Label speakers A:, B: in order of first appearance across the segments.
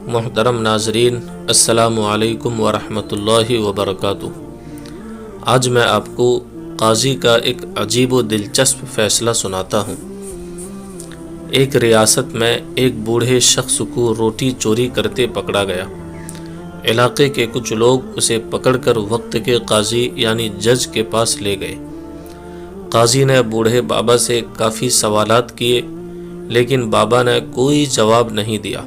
A: محترم ناظرین، السلام علیکم ورحمۃ اللہ وبرکاتہ۔ آج میں آپ کو قاضی کا ایک عجیب و دلچسپ فیصلہ سناتا ہوں۔ ایک ریاست میں ایک بوڑھے شخص کو روٹی چوری کرتے پکڑا گیا۔ علاقے کے کچھ لوگ اسے پکڑ کر وقت کے قاضی یعنی جج کے پاس لے گئے۔ قاضی نے بوڑھے بابا سے کافی سوالات کیے، لیکن بابا نے کوئی جواب نہیں دیا۔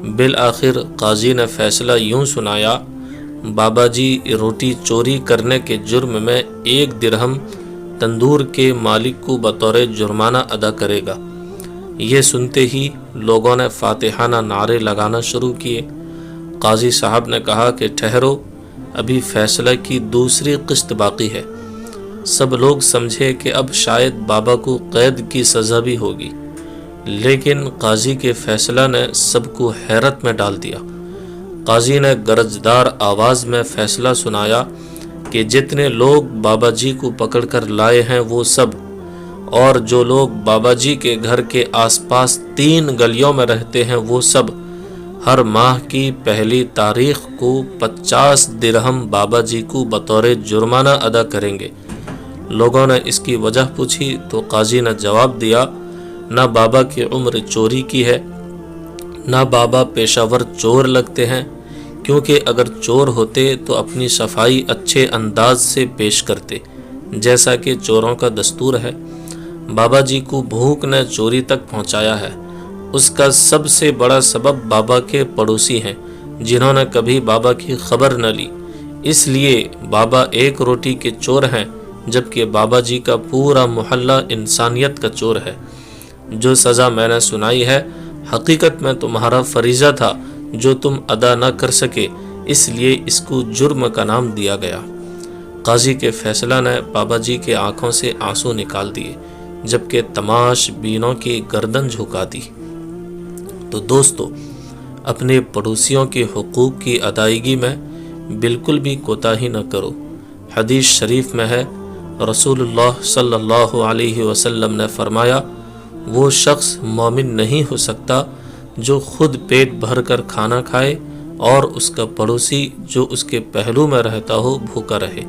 A: بالآخر قاضی نے فیصلہ یوں سنایا: بابا جی روٹی چوری کرنے کے جرم میں 1 درہم تندور کے مالک کو بطور جرمانہ ادا کرے گا۔ یہ سنتے ہی لوگوں نے فاتحانہ نعرے لگانا شروع کیے۔ قاضی صاحب نے کہا کہ ٹھہرو، ابھی فیصلہ کی دوسری قسط باقی ہے۔ سب لوگ سمجھے کہ اب شاید بابا کو قید کی سزا بھی ہوگی، لیکن قاضی کے فیصلہ نے سب کو حیرت میں ڈال دیا۔ قاضی نے گرجدار آواز میں فیصلہ سنایا کہ جتنے لوگ بابا جی کو پکڑ کر لائے ہیں وہ سب، اور جو لوگ بابا جی کے گھر کے آس پاس 3 گلیوں میں رہتے ہیں وہ سب، ہر ماہ کی پہلی تاریخ کو 50 درہم بابا جی کو بطور جرمانہ ادا کریں گے۔ لوگوں نے اس کی وجہ پوچھی تو قاضی نے جواب دیا: نہ بابا کی عمر چوری کی ہے، نہ بابا پیشہ ور چور لگتے ہیں، کیونکہ اگر چور ہوتے تو اپنی صفائی اچھے انداز سے پیش کرتے، جیسا کہ چوروں کا دستور ہے۔ بابا جی کو بھوک نے چوری تک پہنچایا ہے۔ اس کا سب سے بڑا سبب بابا کے پڑوسی ہیں، جنہوں نے کبھی بابا کی خبر نہ لی، اس لیے بابا 1 روٹی کے چور ہیں، جبکہ بابا جی کا پورا محلہ انسانیت کا چور ہے۔ جو سزا میں نے سنائی ہے، حقیقت میں تمہارا فریضہ تھا جو تم ادا نہ کر سکے، اس لیے اس کو جرم کا نام دیا گیا۔ قاضی کے فیصلہ نے بابا جی کے آنکھوں سے آنسو نکال دیے، جبکہ تماش بینوں کی گردن جھکا دی۔ تو دوستو، اپنے پڑوسیوں کے حقوق کی ادائیگی میں بالکل بھی کوتاہی نہ کرو۔ حدیث شریف میں ہے، رسول اللہ صلی اللہ علیہ وسلم نے فرمایا: وہ شخص مومن نہیں ہو سکتا جو خود پیٹ بھر کر کھانا کھائے اور اس کا پڑوسی جو اس کے پہلو میں رہتا ہو بھوکا رہے۔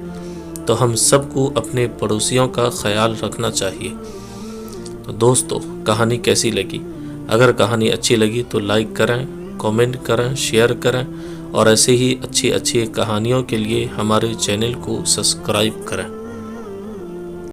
A: تو ہم سب کو اپنے پڑوسیوں کا خیال رکھنا چاہیے۔ تو دوستو، کہانی کیسی لگی؟ اگر کہانی اچھی لگی تو لائک کریں، کامنٹ کریں، شیئر کریں، اور ایسے ہی اچھی کہانیوں کے لیے ہمارے چینل کو سبسکرائب کریں۔